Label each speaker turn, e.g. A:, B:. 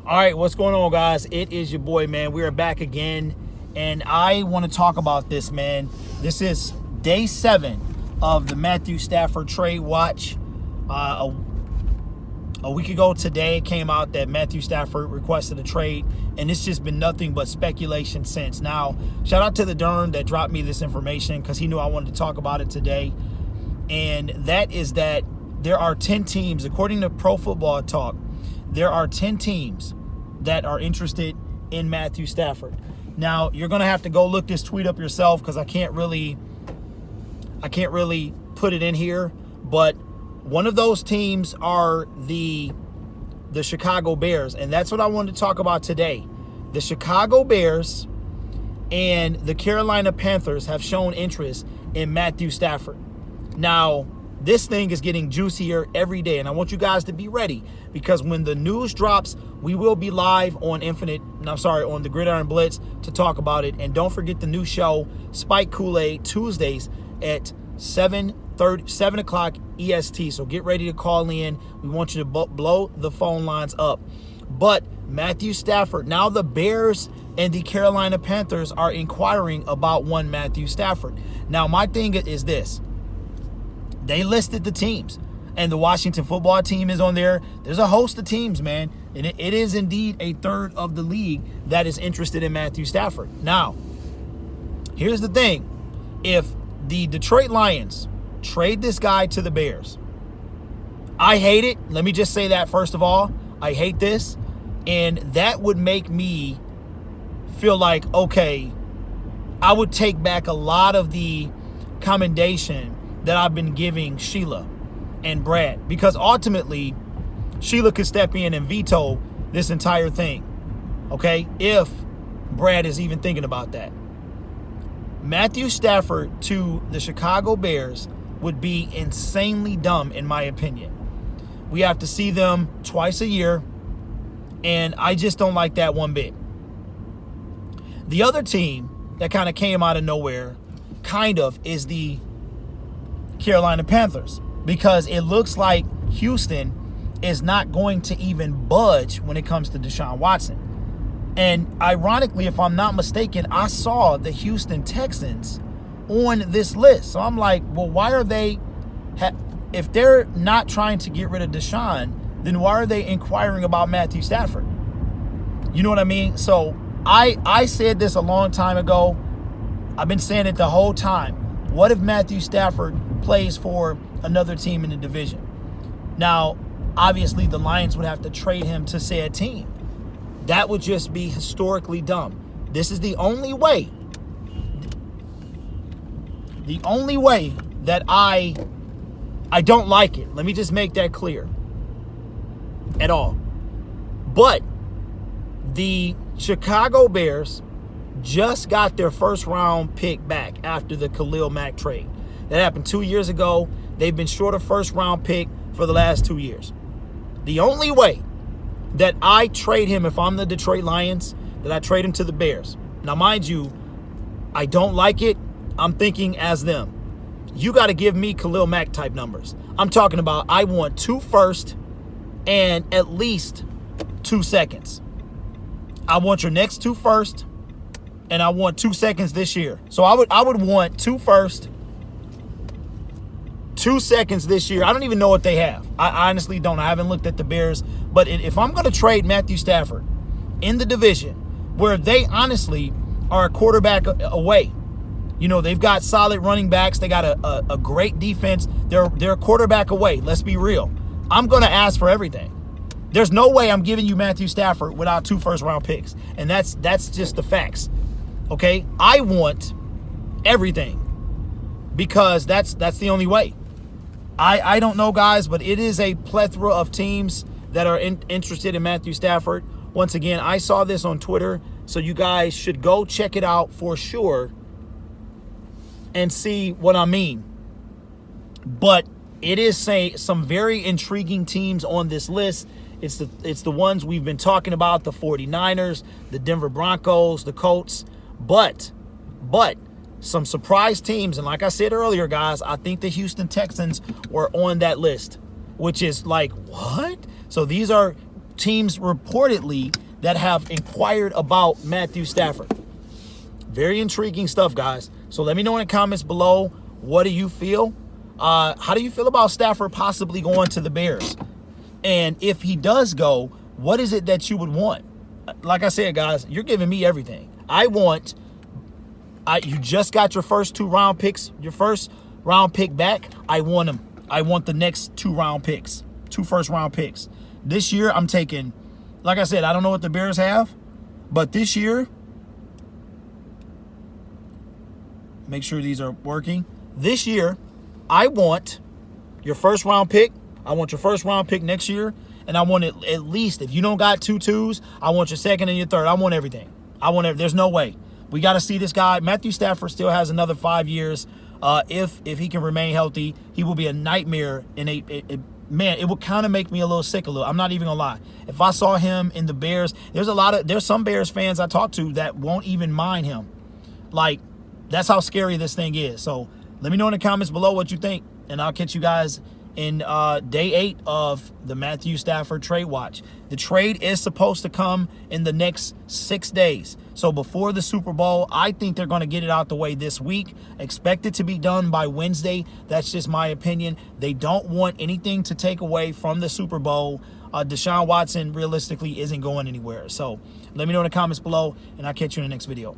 A: All right, what's going on, guys? It is your boy, man. We are back again, and I want to talk about this, man. This is day 7 of the Matthew Stafford trade watch. A week ago today, it came out that Matthew Stafford requested a trade, and it's just been nothing but speculation since. Now, shout out to the Dern that dropped me this information because he knew I wanted to talk about it today, and that is that there are 10 teams, according to Pro Football Talk, there are 10 teams that are interested in Matthew Stafford. Now, you're going to have to go look this tweet up yourself because I can't really put it in here, but one of those teams are the Chicago Bears, and that's what I wanted to talk about today. The Chicago Bears and the Carolina Panthers have shown interest in Matthew Stafford. Now, this thing is getting juicier every day, and I want you guys to be ready because when the news drops, we will be live on on the Gridiron Blitz to talk about it. And don't forget the new show, Spike Kool-Aid, Tuesdays at 7 o'clock EST. So get ready to call in. We want you to blow the phone lines up. But Matthew Stafford, now the Bears and the Carolina Panthers are inquiring about one Matthew Stafford. Now, my thing is this. They listed the teams, and the Washington football team is on there. There's a host of teams, man, and it is indeed a third of the league that is interested in Matthew Stafford. Now, here's the thing. If the Detroit Lions trade this guy to the Bears, I hate it. Let me just say that first of all. I hate this, and that would make me feel like, okay, I would take back a lot of the commendation that I've been giving Sheila and Brad, because ultimately Sheila could step in and veto this entire thing, okay, if Brad is even thinking about that. Matthew Stafford to the Chicago Bears would be insanely dumb, in my opinion. We have to see them twice a year, and I just don't like that one bit. The other team that kind of came out of nowhere is the Carolina Panthers, because it looks like Houston is not going to even budge when it comes to Deshaun Watson. And ironically, if I'm not mistaken, I saw the Houston Texans on this list. So I'm like, well, why are they, if they're not trying to get rid of Deshaun, then why are they inquiring about Matthew Stafford? You know what I mean? So I said this a long time ago. I've been saying it the whole time. What if Matthew Stafford plays for another team in the division? Now, obviously, the Lions would have to trade him to said team. That would just be historically dumb. This is the only way. The only way that I don't like it. Let me just make that clear. At all. But the Chicago Bears just got their first round pick back after the Khalil Mack trade. That happened 2 years ago. They've been short a first round pick for the last 2 years. The only way that I trade him, if I'm the Detroit Lions, that I trade him to the Bears. Now, mind you, I don't like it. I'm thinking as them. You got to give me Khalil Mack type numbers. I'm talking about I want 2 firsts and at least 2 seconds. I want your next 2 firsts. And I want 2 seconds this year. So I would want 2 firsts, 2 seconds this year. I don't even know what they have. I honestly don't. I haven't looked at the Bears. But if I'm going to trade Matthew Stafford in the division where they honestly are a quarterback away, you know, they've got solid running backs. They got a great defense. They're a quarterback away. Let's be real. I'm going to ask for everything. There's no way I'm giving you Matthew Stafford without 2 first-round picks. And that's just the facts. Okay, I want everything because that's the only way. I don't know, guys, but it is a plethora of teams that are interested in Matthew Stafford. Once again, I saw this on Twitter, so you guys should go check it out for sure and see what I mean. But it is some very intriguing teams on this list. It's the ones we've been talking about, the 49ers, the Denver Broncos, the Colts. But some surprise teams, and like I said earlier, guys, I think the Houston Texans were on that list, which is like, what? So these are teams reportedly that have inquired about Matthew Stafford. Very intriguing stuff, guys. So let me know in the comments below, what do you feel? How do you feel about Stafford possibly going to the Bears? And if he does go, what is it that you would want? Like I said, guys, you're giving me everything. You just got your first 2 round picks, your first round pick back. I want them. I want the next 2 round picks, 2 first round picks. This year, I'm taking, like I said, I don't know what the Bears have, but this year, make sure these are working. This year, I want your first round pick. I want your first round pick next year. And I want it at least, if you don't got 2 2s, I want your second and your third. I want everything. There's no way. We got to see this guy. Matthew Stafford still has another 5 years. If he can remain healthy, he will be a nightmare. Man, it would kind of make me a little sick. I'm not even gonna lie. If I saw him in the Bears, there's some Bears fans I talk to that won't even mind him. Like, that's how scary this thing is. So let me know in the comments below what you think, and I'll catch you guys in day 8 of the Matthew Stafford trade watch. The trade is supposed to come in the next 6 days. So before the Super Bowl, I think they're going to get it out the way this week. Expect it to be done by Wednesday. That's just my opinion. They don't want anything to take away from the Super Bowl. Deshaun Watson realistically isn't going anywhere. So let me know in the comments below, and I'll catch you in the next video.